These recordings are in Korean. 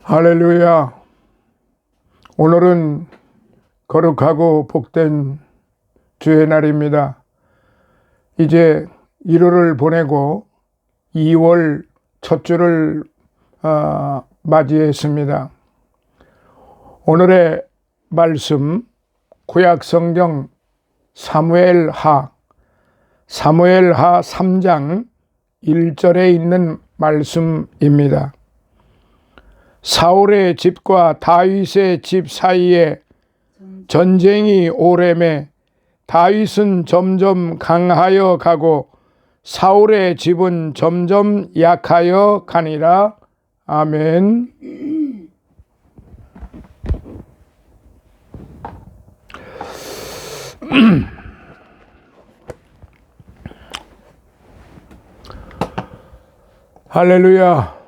할렐루야. 오늘은 거룩하고 복된 주의 날입니다. 이제 1월을 보내고 2월 첫 주를 맞이했습니다. 오늘의 말씀 구약성경 사무엘하 3장 1절에 있는 말씀입니다. 사울의 집과 다윗의 집 사이에 전쟁이 오래매 다윗은 점점 강하여 가고 사울의 집은 점점 약하여 가니라. 아멘. 할렐루야.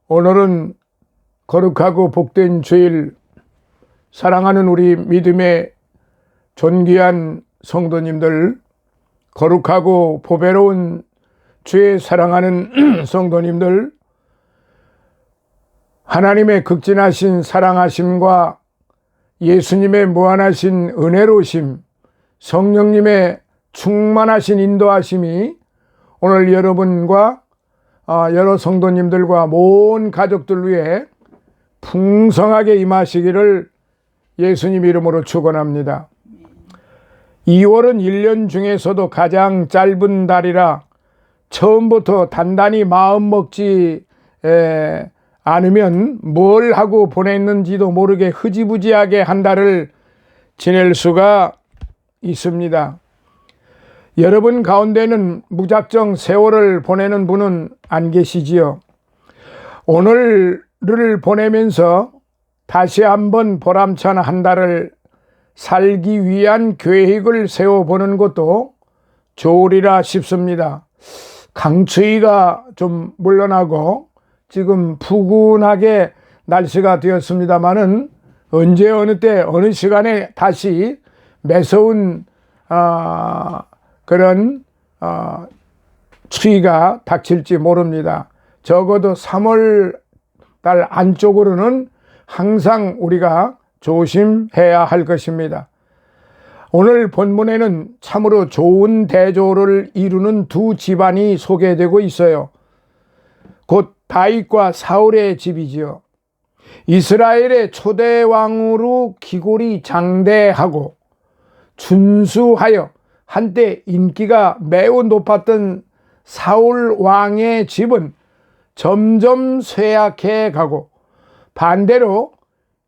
오늘은 거룩하고 복된 주일, 사랑하는 우리 믿음의 존귀한 성도님들, 거룩하고 보배로운 주의 사랑하는 성도님들, 하나님의 극진하신 사랑하심과 예수님의 무한하신 은혜로우심, 성령님의 충만하신 인도하심이 오늘 여러분과 여러 성도님들과 모든 가족들 위해 풍성하게 임하시기를 예수님 이름으로 축원합니다. 2월은 1년 중에서도 가장 짧은 달이라 처음부터 단단히 마음 먹지 않으면 뭘 하고 보냈는지도 모르게 흐지부지하게 한 달을 지낼 수가 있습니다. 여러분 가운데는 무작정 세월을 보내는 분은 안 계시지요. 오늘을 보내면서 다시 한번 보람찬 한 달을 살기 위한 계획을 세워보는 것도 좋으리라 싶습니다. 강추위가 좀 물러나고 지금 푸근하게 날씨가 되었습니다마는 언제 어느 때 어느 시간에 다시 매서운 그런 추위가 닥칠지 모릅니다. 적어도 3월 달 안쪽으로는 항상 우리가 조심해야 할 것입니다. 오늘 본문에는 참으로 좋은 대조를 이루는 두 집안이 소개되고 있어요. 곧 다윗과 사울의 집이지요. 이스라엘의 초대 왕으로 기골이 장대하고 준수하여 한때 인기가 매우 높았던 사울 왕의 집은 점점 쇠약해 가고 반대로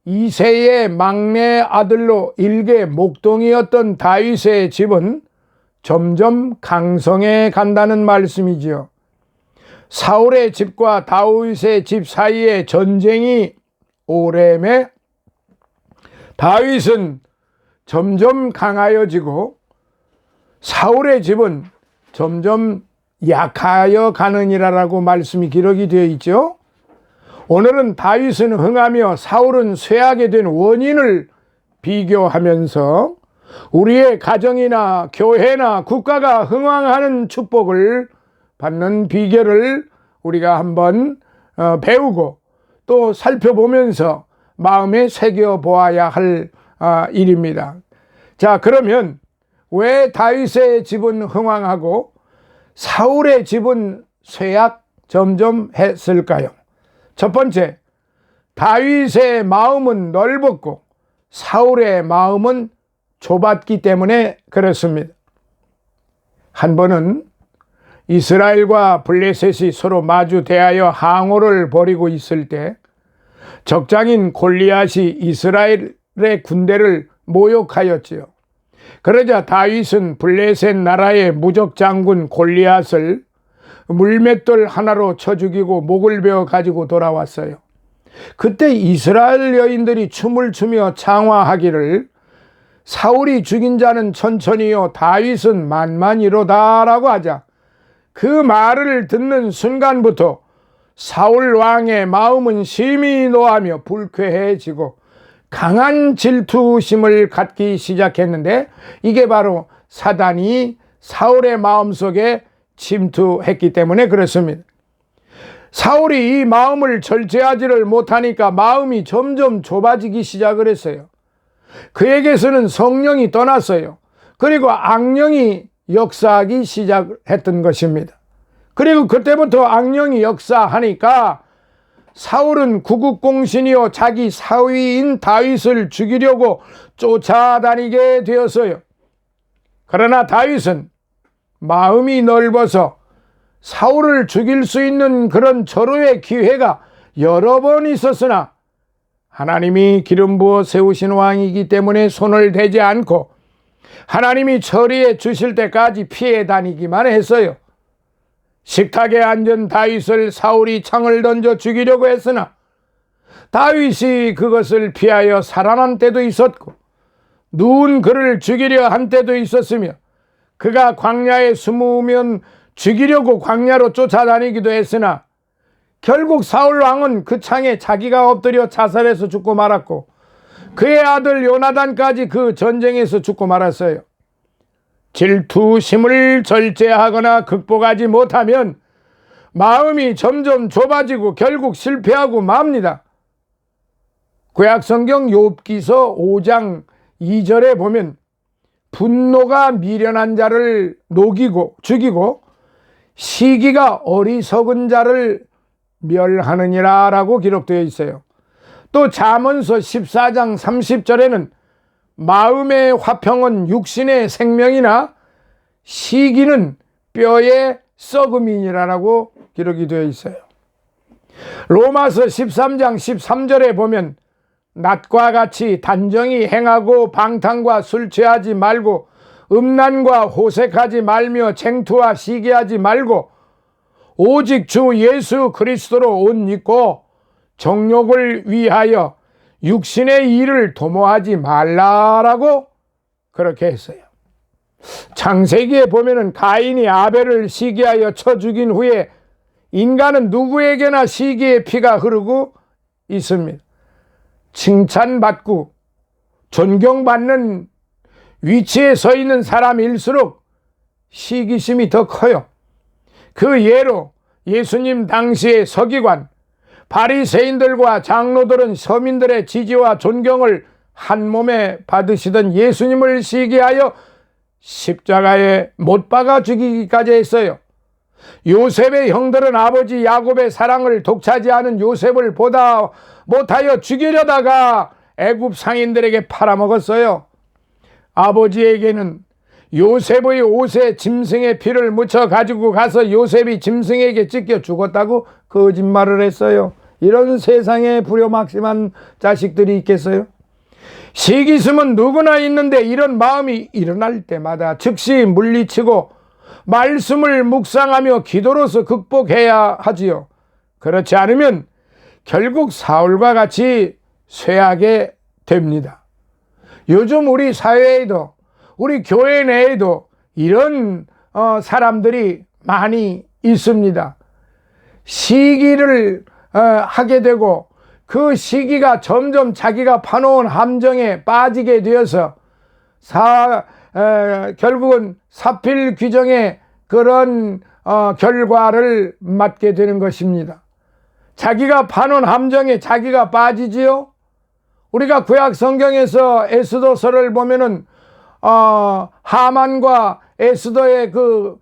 이새의 막내 아들로 일개 목동이었던 다윗의 집은 점점 강성해 간다는 말씀이지요. 사울의 집과 다윗의 집 사이에 전쟁이 오래매 다윗은 점점 강하여지고 사울의 집은 점점 약하여 가느니라라고 말씀이 기록이 되어 있죠. 오늘은 다윗은 흥하며 사울은 쇠하게 된 원인을 비교하면서 우리의 가정이나 교회나 국가가 흥왕하는 축복을 받는 비결을 우리가 한번 배우고 또 살펴보면서 마음에 새겨보아야 할 일입니다. 자, 그러면 왜 다윗의 집은 흥왕하고 사울의 집은 쇠약 점점 했을까요? 첫 번째, 다윗의 마음은 넓었고 사울의 마음은 좁았기 때문에 그렇습니다. 한 번은 이스라엘과 블레셋이 서로 마주 대하여 항오를 벌이고 있을 때 적장인 골리앗이 이스라엘의 군대를 모욕하였지요. 그러자 다윗은 블레셋 나라의 무적 장군 골리앗을 물맷돌 하나로 쳐 죽이고 목을 베어 가지고 돌아왔어요. 그때 이스라엘 여인들이 춤을 추며 창화하기를 사울이 죽인 자는 천천히요 다윗은 만만이로다라고 하자 그 말을 듣는 순간부터 사울 왕의 마음은 심히 노하며 불쾌해지고 강한 질투심을 갖기 시작했는데 이게 바로 사단이 사울의 마음속에 침투했기 때문에 그렇습니다. 사울이 이 마음을 절제하지를 못하니까 마음이 점점 좁아지기 시작을 했어요. 그에게서는 성령이 떠났어요. 그리고 악령이 역사하기 시작했던 것입니다. 그리고 그때부터 악령이 역사하니까 사울은 구국공신이요 자기 사위인 다윗을 죽이려고 쫓아다니게 되었어요. 그러나 다윗은 마음이 넓어서 사울을 죽일 수 있는 그런 절호의 기회가 여러 번 있었으나 하나님이 기름 부어 세우신 왕이기 때문에 손을 대지 않고 하나님이 처리해 주실 때까지 피해 다니기만 했어요. 식탁에 앉은 다윗을 사울이 창을 던져 죽이려고 했으나 다윗이 그것을 피하여 살아난 때도 있었고 누운 그를 죽이려 한 때도 있었으며 그가 광야에 숨으면 죽이려고 광야로 쫓아다니기도 했으나 결국 사울 왕은 그 창에 자기가 엎드려 자살해서 죽고 말았고 그의 아들 요나단까지 그 전쟁에서 죽고 말았어요. 질투심을 절제하거나 극복하지 못하면 마음이 점점 좁아지고 결국 실패하고 맙니다. 구약성경 욥기서 5장 2절에 보면 분노가 미련한 자를 녹이고 죽이고 시기가 어리석은 자를 멸하느니라 라고 기록되어 있어요. 또 잠언서 14장 30절에는 마음의 화평은 육신의 생명이나 시기는 뼈의 썩음이니라라고 기록이 되어 있어요. 로마서 13장 13절에 보면 낮과 같이 단정히 행하고 방탕과 술 취하지 말고 음란과 호색하지 말며 쟁투와 시기하지 말고 오직 주 예수 그리스도로 옷 입고 정욕을 위하여 육신의 일을 도모하지 말라라고 그렇게 했어요. 창세기에 보면은 가인이 아벨을 시기하여 쳐 죽인 후에 인간은 누구에게나 시기의 피가 흐르고 있습니다. 칭찬받고 존경받는 위치에 서 있는 사람일수록 시기심이 더 커요. 그 예로 예수님 당시의 서기관, 바리새인들과 장로들은 서민들의 지지와 존경을 한 몸에 받으시던 예수님을 시기하여 십자가에 못 박아 죽이기까지 했어요. 요셉의 형들은 아버지 야곱의 사랑을 독차지하는 요셉을 보다 못하여 죽이려다가 애굽 상인들에게 팔아먹었어요. 아버지에게는 요셉의 옷에 짐승의 피를 묻혀 가지고 가서 요셉이 짐승에게 찢겨 죽었다고 거짓말을 했어요. 이런 세상에 불효막심한 자식들이 있겠어요? 시기심은 누구나 있는데 이런 마음이 일어날 때마다 즉시 물리치고 말씀을 묵상하며 기도로서 극복해야 하지요. 그렇지 않으면 결국 사울과 같이 쇠하게 됩니다. 요즘 우리 사회에도 우리 교회 내에도 이런 사람들이 많이 있습니다. 시기를 하게 되고 그 시기가 점점 자기가 파놓은 함정에 빠지게 되어서 결국은 사필 규정의 그런 결과를 맞게 되는 것입니다. 자기가 파놓은 함정에 자기가 빠지지요. 우리가 구약 성경에서 에스더서를 보면은 하만과 에스더의 그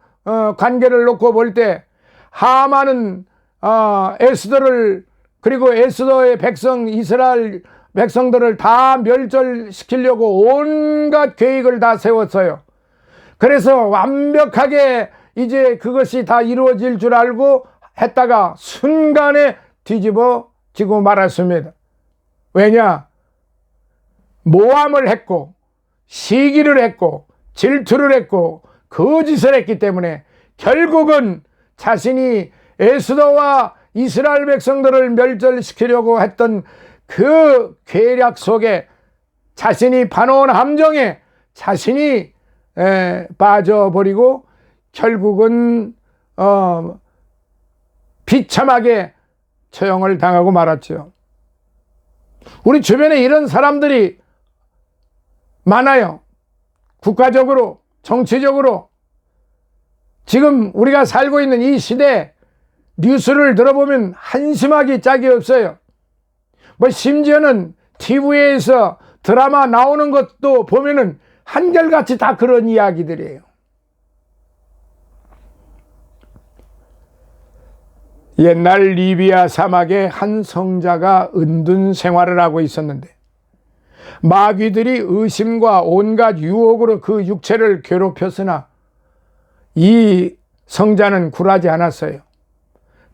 관계를 놓고 볼 때 하만은 에스더를 그리고 에스더의 백성 이스라엘 백성들을 다 멸절시키려고 온갖 계획을 다 세웠어요. 그래서 완벽하게 이제 그것이 다 이루어질 줄 알고 했다가 순간에 뒤집어지고 말았습니다. 왜냐? 모함을 했고 시기를 했고 질투를 했고 거짓을 했기 때문에 결국은 자신이 에스더와 이스라엘 백성들을 멸절시키려고 했던 그 계략 속에 자신이 파놓은 함정에 자신이 빠져버리고 결국은 비참하게 처형을 당하고 말았죠. 우리 주변에 이런 사람들이 많아요. 국가적으로, 정치적으로. 지금 우리가 살고 있는 이 시대 뉴스를 들어보면 한심하기 짝이 없어요. 뭐 심지어는 TV에서 드라마 나오는 것도 보면은 한결같이 다 그런 이야기들이에요. 옛날 리비아 사막에 한 성자가 은둔 생활을 하고 있었는데 마귀들이 의심과 온갖 유혹으로 그 육체를 괴롭혔으나 이 성자는 굴하지 않았어요.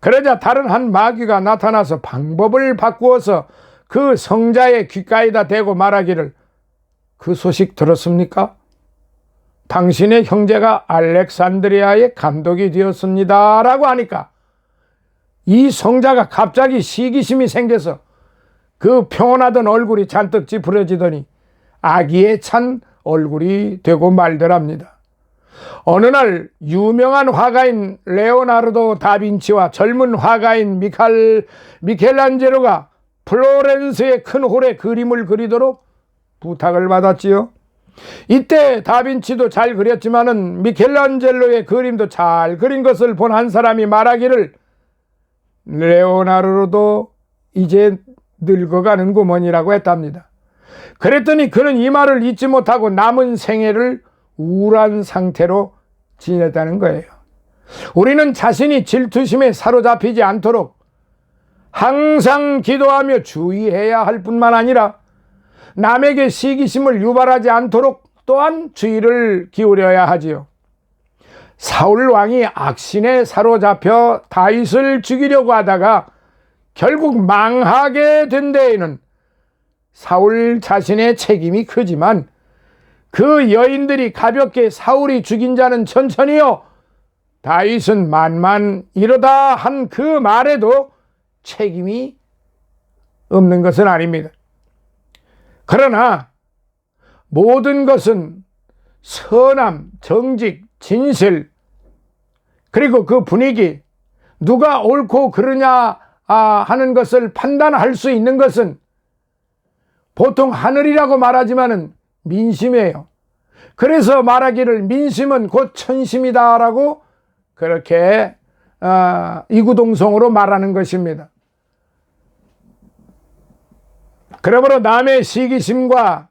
그러자 다른 한 마귀가 나타나서 방법을 바꾸어서 그 성자의 귓가에다 대고 말하기를, 그 소식 들었습니까? 당신의 형제가 알렉산드리아의 감독이 되었습니다 라고 하니까 이 성자가 갑자기 시기심이 생겨서 그 평온하던 얼굴이 잔뜩 찌푸려지더니 아기에 찬 얼굴이 되고 말더랍니다. 어느 날 유명한 화가인 레오나르도 다빈치와 젊은 화가인 미켈란젤로가 플로렌스의 큰 홀에 그림을 그리도록 부탁을 받았지요. 이때 다빈치도 잘 그렸지만은 미켈란젤로의 그림도 잘 그린 것을 본 한 사람이 말하기를, 레오나르도도 이제 늙어가는구먼이라고 했답니다. 그랬더니 그는 이 말을 잊지 못하고 남은 생애를 우울한 상태로 지냈다는 거예요. 우리는 자신이 질투심에 사로잡히지 않도록 항상 기도하며 주의해야 할 뿐만 아니라 남에게 시기심을 유발하지 않도록 또한 주의를 기울여야 하지요. 사울 왕이 악신에 사로잡혀 다윗을 죽이려고 하다가 결국 망하게 된 데에는 사울 자신의 책임이 크지만 그 여인들이 가볍게 사울이 죽인 자는 천천히요, 다윗은 만만 이러다 한 그 말에도 책임이 없는 것은 아닙니다. 그러나 모든 것은 선함, 정직, 진실, 그리고 그 분위기, 누가 옳고 그르냐 하는 것을 판단할 수 있는 것은 보통 하늘이라고 말하지만은 민심이에요. 그래서 말하기를 민심은 곧 천심이다 라고 그렇게 이구동성으로 말하는 것입니다. 그러므로 남의 시기심과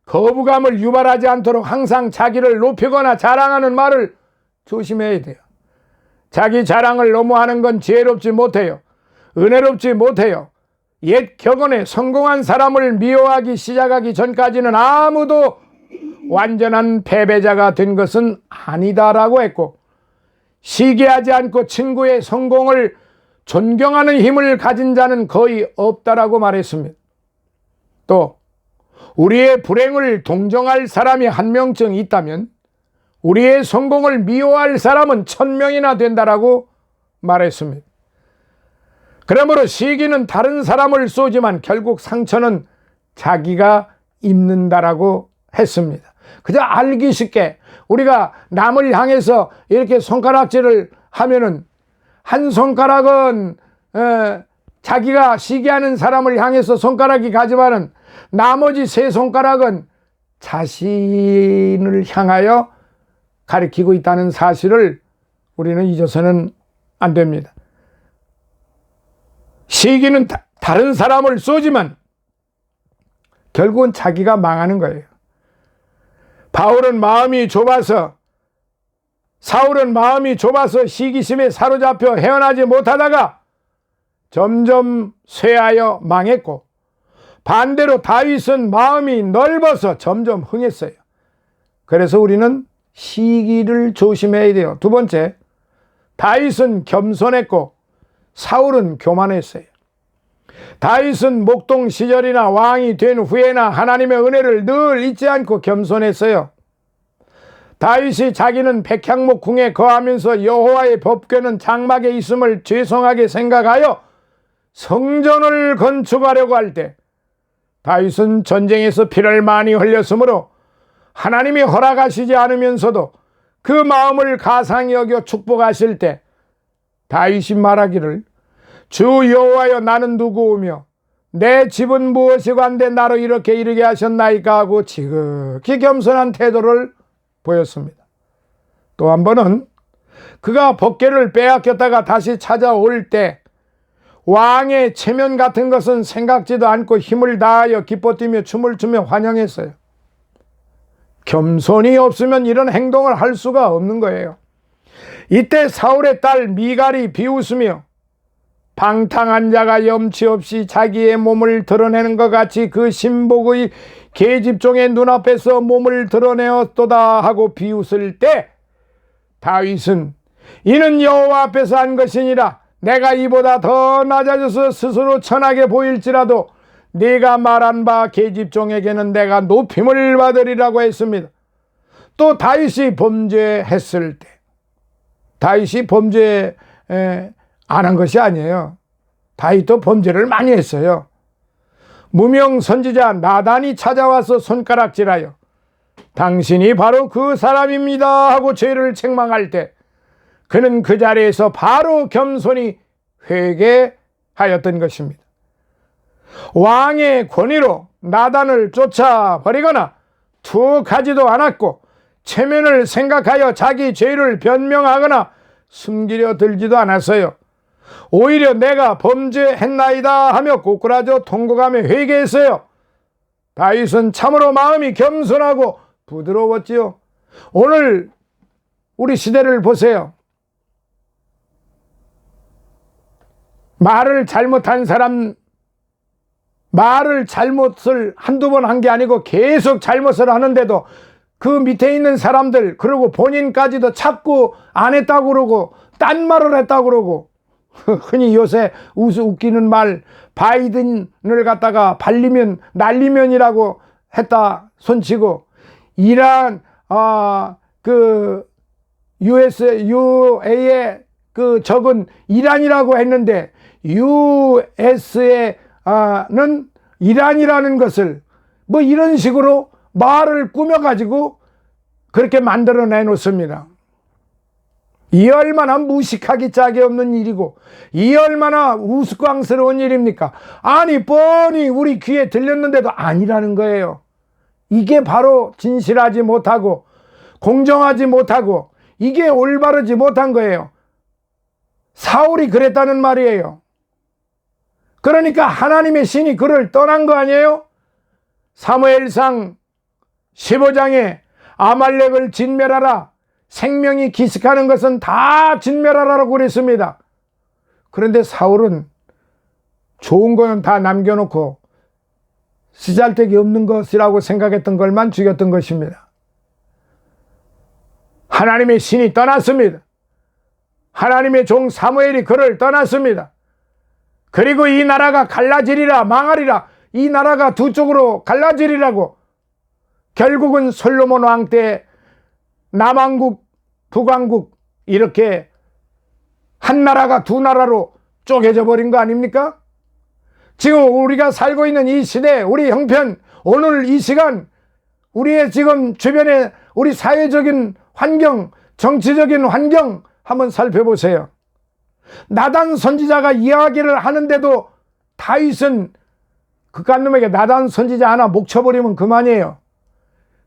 거부감을 유발하지 않도록 항상 자기를 높이거나 자랑하는 말을 조심해야 돼요. 자기 자랑을 너무 하는 건 지혜롭지 못해요. 은혜롭지 못해요. 옛 격언에 성공한 사람을 미워하기 시작하기 전까지는 아무도 완전한 패배자가 된 것은 아니다라고 했고, 시기하지 않고 친구의 성공을 존경하는 힘을 가진 자는 거의 없다라고 말했습니다. 또 우리의 불행을 동정할 사람이 한 명쯤 있다면 우리의 성공을 미워할 사람은 1000명이나 된다라고 말했습니다. 그러므로 시기는 다른 사람을 쏘지만 결국 상처는 자기가 입는다라고 했습니다. 그저 알기 쉽게 우리가 남을 향해서 이렇게 손가락질을 하면은 한 손가락은 자기가 시기하는 사람을 향해서 손가락이 가지만은 나머지 3손가락은 자신을 향하여 가리키고 있다는 사실을 우리는 잊어서는 안 됩니다. 시기는 다른 사람을 쏘지만 결국은 자기가 망하는 거예요. 사울은 마음이 좁아서 시기심에 사로잡혀 헤어나지 못하다가 점점 쇠하여 망했고, 반대로 다윗은 마음이 넓어서 점점 흥했어요. 그래서 우리는 시기를 조심해야 돼요. 두 번째, 다윗은 겸손했고 사울은 교만했어요. 다윗은 목동 시절이나 왕이 된 후에나 하나님의 은혜를 늘 잊지 않고 겸손했어요. 다윗이 자기는 백향목 궁에 거하면서 여호와의 법궤는 장막에 있음을 죄송하게 생각하여 성전을 건축하려고 할 때 다윗은 전쟁에서 피를 많이 흘렸으므로 하나님이 허락하시지 않으면서도 그 마음을 가상히 여겨 축복하실 때 다윗이 말하기를, 주 여호와여, 나는 누구오며 내 집은 무엇이고 한데 나로 이렇게 이르게 하셨나이까 하고 지극히 겸손한 태도를 보였습니다. 또 한 번은 그가 법궤를 빼앗겼다가 다시 찾아올 때 왕의 체면 같은 것은 생각지도 않고 힘을 다하여 기뻐 뛰며 춤을 추며 환영했어요. 겸손이 없으면 이런 행동을 할 수가 없는 거예요. 이때 사울의 딸 미갈이 비웃으며 방탕한 자가 염치 없이 자기의 몸을 드러내는 것 같이 그 신복의 계집종의 눈앞에서 몸을 드러내었도다 하고 비웃을 때 다윗은 이는 여호와 앞에서 한 것이니라. 내가 이보다 더 낮아져서 스스로 천하게 보일지라도 네가 말한 바 계집종에게는 내가 높임을 받으리라고 했습니다. 또 다윗이 범죄했을 때, 다윗이 범죄 안 한 것이 아니에요. 다윗도 범죄를 많이 했어요. 무명 선지자 나단이 찾아와서 손가락질하여 당신이 바로 그 사람입니다 하고 죄를 책망할 때 그는 그 자리에서 바로 겸손히 회개하였던 것입니다. 왕의 권위로 나단을 쫓아버리거나 투옥하지도 않았고 체면을 생각하여 자기 죄를 변명하거나 숨기려 들지도 않았어요. 오히려 내가 범죄했나이다 하며 꼬꾸라져 통곡하며 회개했어요. 다윗은 참으로 마음이 겸손하고 부드러웠지요. 오늘 우리 시대를 보세요. 말을 잘못한 사람, 말을 잘못을 한두 번 한 게 아니고 계속 잘못을 하는데도 그 밑에 있는 사람들, 그리고 본인까지도 자꾸 안 했다고 그러고 딴 말을 했다고 그러고 흔히 요새 웃기는 말 바이든을 갖다가 발리면 날리면이라고 했다 손치고 이란 그 UA에 그 적은 이란이라고 했는데 USA는 이란이라는 것을 뭐 이런 식으로 말을 꾸며가지고 그렇게 만들어 내놓습니다. 이 얼마나 무식하기 짝이 없는 일이고 이 얼마나 우스꽝스러운 일입니까? 아니 뻔히 우리 귀에 들렸는데도 아니라는 거예요. 이게 바로 진실하지 못하고 공정하지 못하고 이게 올바르지 못한 거예요. 사울이 그랬다는 말이에요. 그러니까 하나님의 신이 그를 떠난 거 아니에요? 사무엘상 15장에 아말렉을 진멸하라, 생명이 기식하는 것은 다 진멸하라고 그랬습니다. 그런데 사울은 좋은 거는 다 남겨놓고 쓰잘데기 없는 것이라고 생각했던 걸만 죽였던 것입니다. 하나님의 신이 떠났습니다. 하나님의 종 사무엘이 그를 떠났습니다. 그리고 이 나라가 갈라지리라, 망하리라, 이 나라가 두 쪽으로 갈라지리라고 결국은 솔로몬 왕 때 남왕국, 북왕국 이렇게 한 나라가 두 나라로 쪼개져 버린 거 아닙니까? 지금 우리가 살고 있는 이 시대, 우리 형편, 오늘 이 시간 우리의 지금 주변에 우리 사회적인 환경, 정치적인 환경 한번 살펴보세요. 나단 선지자가 이야기를 하는데도 다윗은 그깟 놈에게 나단 선지자 하나 목 쳐버리면 그만이에요.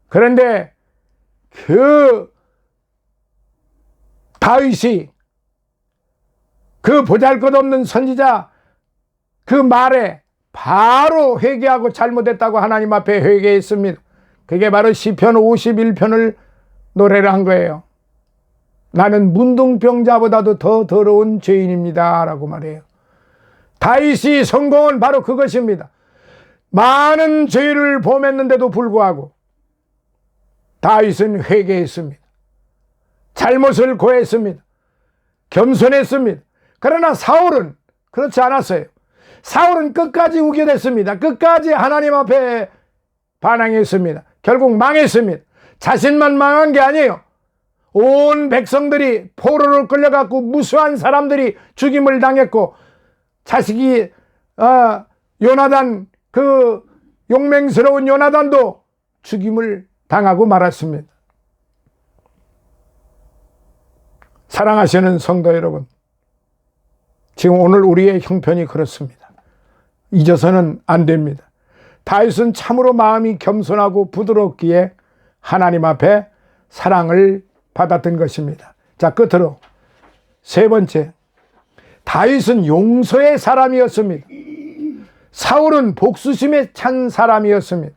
그런데 그 다윗이 그 보잘것없는 선지자 그 말에 바로 회개하고 잘못했다고 하나님 앞에 회개했습니다. 그게 바로 시편 51편을 노래를 한 거예요. 나는 문둥병자보다도 더 더러운 죄인입니다 라고 말해요. 다윗이 성공은 바로 그것입니다. 많은 죄를 범했는데도 불구하고 다윗은 회개했습니다. 잘못을 고했습니다. 겸손했습니다. 그러나 사울은 그렇지 않았어요. 사울은 끝까지 우겨댔습니다. 끝까지 하나님 앞에 반항했습니다. 결국 망했습니다. 자신만 망한 게 아니에요. 온 백성들이 포로로 끌려갖고 무수한 사람들이 죽임을 당했고 자식이 요나단, 그 용맹스러운 요나단도 죽임을 당하고 말았습니다. 사랑하시는 성도 여러분, 지금 오늘 우리의 형편이 그렇습니다. 잊어서는 안 됩니다. 다윗은 참으로 마음이 겸손하고 부드럽기에 하나님 앞에 사랑을 받았던 것입니다. 자, 끝으로 세 번째, 다윗은 용서의 사람이었습니다. 사울은 복수심에 찬 사람이었습니다.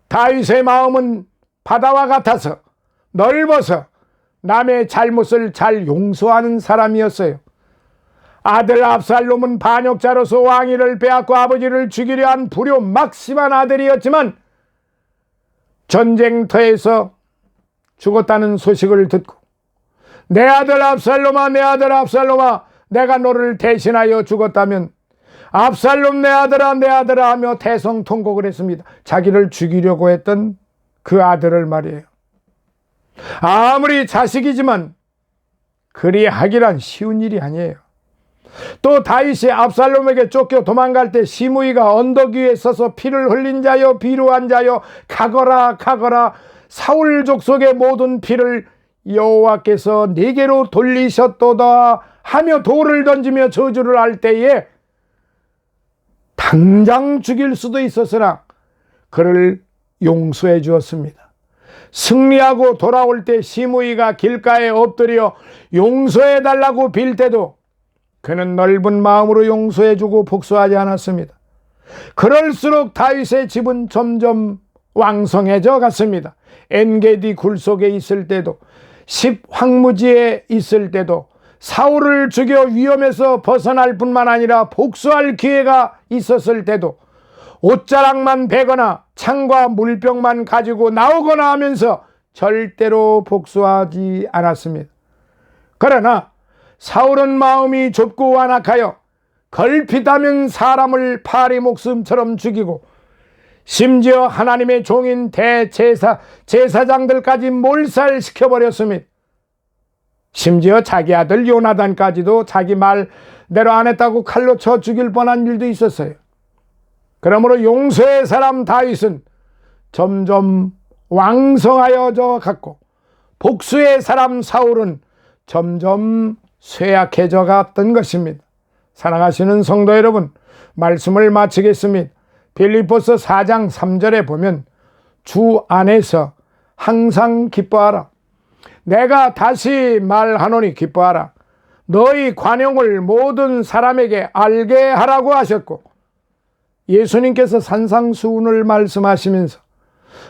다윗의 마음은 바다와 같아서 넓어서 남의 잘못을 잘 용서하는 사람이었어요. 아들 압살롬은 반역자로서 왕위를 빼앗고 아버지를 죽이려 한 불효막심한 아들이었지만 전쟁터에서 죽었다는 소식을 듣고 내 아들 압살롬아, 내 아들 압살롬아, 내가 너를 대신하여 죽었다면 압살롬 내 아들아, 내 아들아 하며 대성통곡을 했습니다. 자기를 죽이려고 했던 그 아들을 말이에요. 아무리 자식이지만 그리하기란 쉬운 일이 아니에요. 또 다윗이 압살롬에게 쫓겨 도망갈 때 시므이가 언덕 위에 서서 피를 흘린 자여, 비루한 자여, 가거라 가거라, 사울 족속의 모든 피를 여호와께서 네게로 돌리셨도다 하며 돌을 던지며 저주를 할 때에 당장 죽일 수도 있었으나 그를 용서해 주었습니다. 승리하고 돌아올 때 시므이가 길가에 엎드려 용서해 달라고 빌 때도 그는 넓은 마음으로 용서해 주고 복수하지 않았습니다. 그럴수록 다윗의 집은 점점 왕성해져 갔습니다. 엔게디 굴 속에 있을 때도, 십 황무지에 있을 때도, 사울을 죽여 위험에서 벗어날 뿐만 아니라 복수할 기회가 있었을 때도 옷자락만 베거나 창과 물병만 가지고 나오거나 하면서 절대로 복수하지 않았습니다. 그러나 사울은 마음이 좁고 완악하여 걸핏하면 사람을 파리 목숨처럼 죽이고 심지어 하나님의 종인 제사장들까지 몰살시켜버렸습니다. 심지어 자기 아들 요나단까지도 자기 말대로 안 했다고 칼로 쳐 죽일 뻔한 일도 있었어요. 그러므로 용서의 사람 다윗은 점점 왕성하여져 갔고 복수의 사람 사울은 점점 쇠약해져 갔던 것입니다. 사랑하시는 성도 여러분, 말씀을 마치겠습니다. 빌립보서 4장 3절에 보면 주 안에서 항상 기뻐하라. 내가 다시 말하노니 기뻐하라. 너희 관용을 모든 사람에게 알게 하라고 하셨고, 예수님께서 산상수훈을 말씀하시면서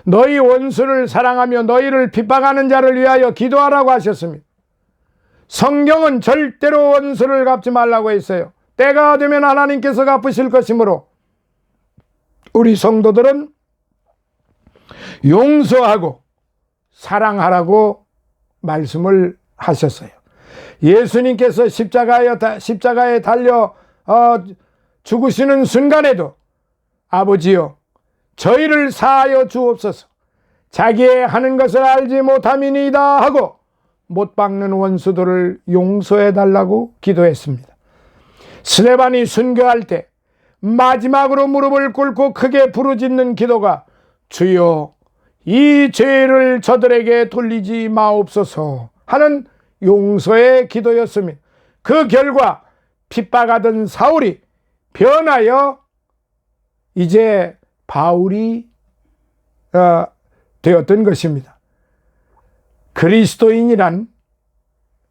너희 원수를 사랑하며 너희를 핍박하는 자를 위하여 기도하라고 하셨습니다. 성경은 절대로 원수를 갚지 말라고 했어요. 때가 되면 하나님께서 갚으실 것이므로 우리 성도들은 용서하고 사랑하라고 말씀을 하셨어요. 예수님께서 십자가에 달려 죽으시는 순간에도 아버지여 저희를 사하여 주옵소서, 자기의 하는 것을 알지 못함이니이다 하고 못 박는 원수들을 용서해 달라고 기도했습니다. 스데반이 순교할 때 마지막으로 무릎을 꿇고 크게 부르짖는 기도가 주여 이 죄를 저들에게 돌리지 마옵소서 하는 용서의 기도였습니다. 그 결과 핍박하던 사울이 변하여 이제 바울이 되었던 것입니다. 그리스도인이란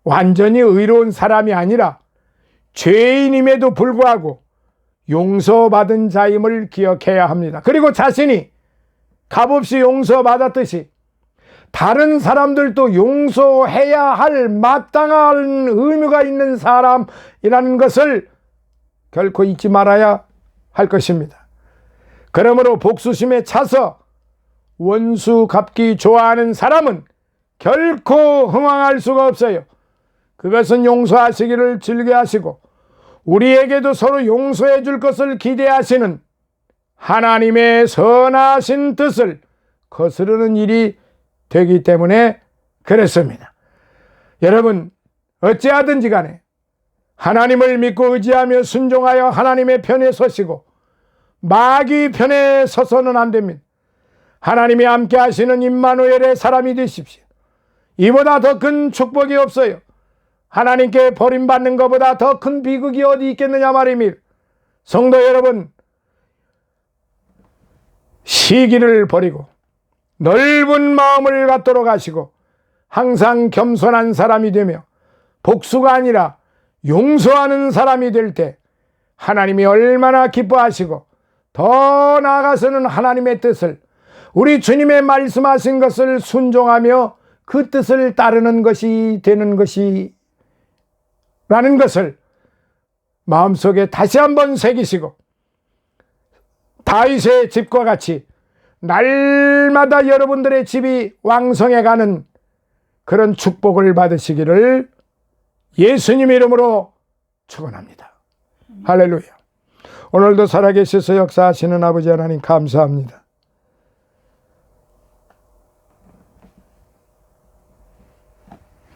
완전히 의로운 사람이 아니라 죄인임에도 불구하고 용서받은 자임을 기억해야 합니다. 그리고 자신이 값없이 용서받았듯이 다른 사람들도 용서해야 할 마땅한 의무가 있는 사람이라는 것을 결코 잊지 말아야 할 것입니다. 그러므로 복수심에 차서 원수 갚기 좋아하는 사람은 결코 흥황할 수가 없어요. 그것은 용서하시기를 즐겨하시고 우리에게도 서로 용서해 줄 것을 기대하시는 하나님의 선하신 뜻을 거스르는 일이 되기 때문에 그렇습니다. 여러분, 어찌하든지 간에 하나님을 믿고 의지하며 순종하여 하나님의 편에 서시고 마귀 편에 서서는 안 됩니다. 하나님이 함께 하시는 임마누엘의 사람이 되십시오. 이보다 더 큰 축복이 없어요. 하나님께 버림받는 것보다 더 큰 비극이 어디 있겠느냐 말입니다. 성도 여러분, 시기를 버리고 넓은 마음을 갖도록 하시고 항상 겸손한 사람이 되며 복수가 아니라 용서하는 사람이 될 때 하나님이 얼마나 기뻐하시고 더 나아가서는 하나님의 뜻을, 우리 주님의 말씀하신 것을 순종하며 그 뜻을 따르는 것이 되는 것이 라는 것을 마음속에 다시 한번 새기시고, 다윗의 집과 같이 날마다 여러분들의 집이 왕성해가는 그런 축복을 받으시기를 예수님 이름으로 축원합니다. 할렐루야. 오늘도 살아계셔서 역사하시는 아버지 하나님 감사합니다.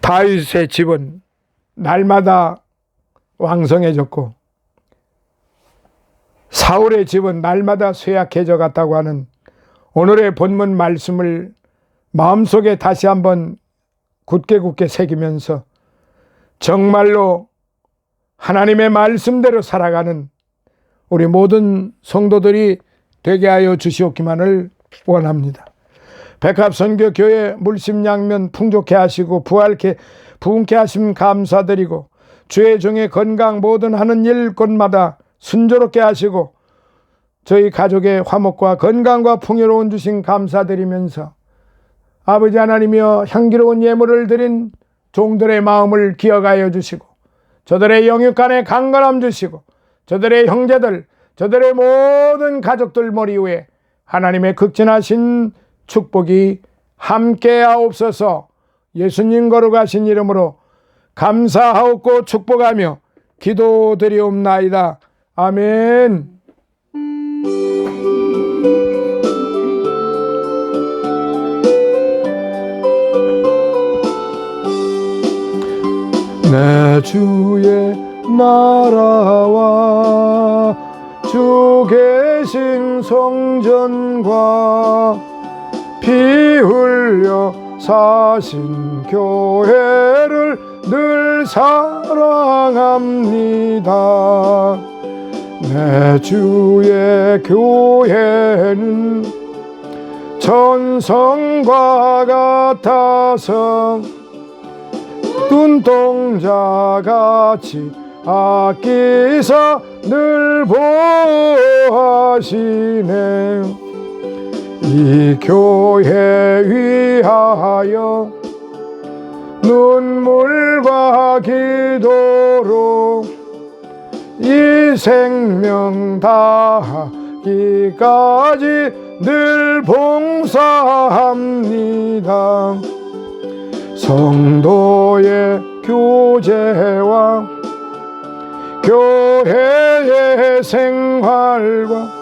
다윗의 집은 날마다 왕성해졌고 사울의 집은 날마다 쇠약해져 갔다고 하는 오늘의 본문 말씀을 마음속에 다시 한번 굳게 새기면서 정말로 하나님의 말씀대로 살아가는 우리 모든 성도들이 되게 하여 주시옵기만을 원합니다. 백합선교교회 물심양면 풍족케 하시고 부흥케 하심 감사드리고, 주의 종의 건강 모든 하는 일 곳마다 순조롭게 하시고 저희 가족의 화목과 건강과 풍요로운 주신 감사드리면서 아버지 하나님이여 향기로운 예물을 드린 종들의 마음을 기억하여 주시고 저들의 영육간에 강건함 주시고 저들의 형제들, 저들의 모든 가족들 머리 위에 하나님의 극진하신 축복이 함께 하옵소서. 예수님 거룩하신 이름으로 감사하옵고 축복하며 기도드리옵나이다. 아멘. 내 주의 나라와 주 계신 성전과 피 흘려 사신 교회를 늘 사랑합니다. 내 주의 교회는 천성과 같아서 눈동자같이 아끼사 늘 보호하시네. 이 교회 위하여 눈물과 기도로 이 생명 다하기까지 늘 봉사합니다. 성도의 교제와 교회의 생활과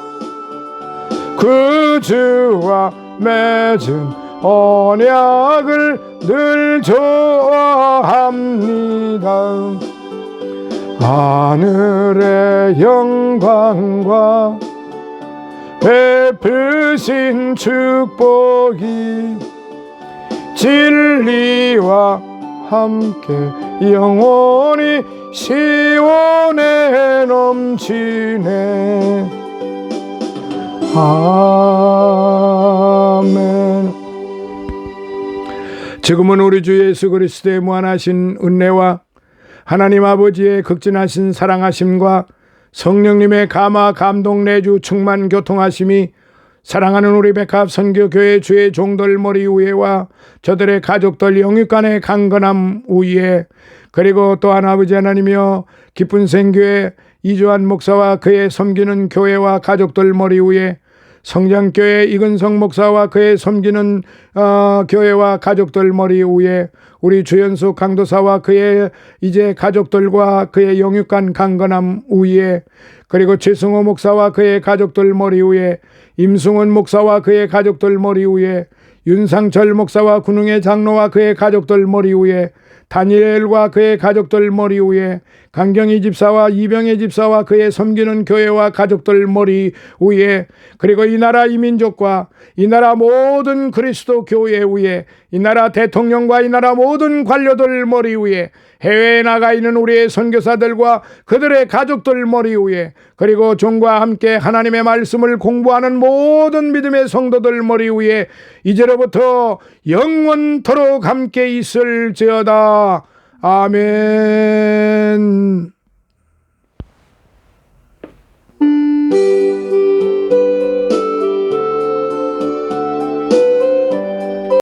그 주와 맺은 언약을 늘 좋아합니다. 하늘의 영광과 베푸신 축복이 진리와 함께 영원히 시온에 넘치네. 아멘. 지금은 우리 주 예수 그리스도의 무한하신 은혜와 하나님 아버지의 극진하신 사랑하심과 성령님의 감화 감동 내주 충만 교통하심이 사랑하는 우리 백합선교교회 주의 종들 머리 위에와 저들의 가족들 영육간의 강건함 위에, 그리고 또한 아버지 하나님이여 기쁜 생교회 이주환 목사와 그의 섬기는 교회와 가족들 머리 위에, 성장교회 이근성 목사와 그의 섬기는 교회와 가족들 머리 위에, 우리 주연수 강도사와 그의 이제 가족들과 그의 영육간 강건함 위에, 그리고 최승호 목사와 그의 가족들 머리 위에, 임승원 목사와 그의 가족들 머리 위에, 윤상철 목사와 군웅의 장로와 그의 가족들 머리 위에, 다니엘과 그의 가족들 머리 위에, 강경희 집사와 이병혜 집사와 그의 섬기는 교회와 가족들 머리 위에, 그리고 이 나라 이 민족과 이 나라 모든 그리스도 교회 위에, 이 나라 대통령과 이 나라 모든 관료들 머리 위에, 해외에 나가 있는 우리의 선교사들과 그들의 가족들 머리 위에, 그리고 종과 함께 하나님의 말씀을 공부하는 모든 믿음의 성도들 머리 위에 이제로부터 영원토록 함께 있을지어다. 아멘.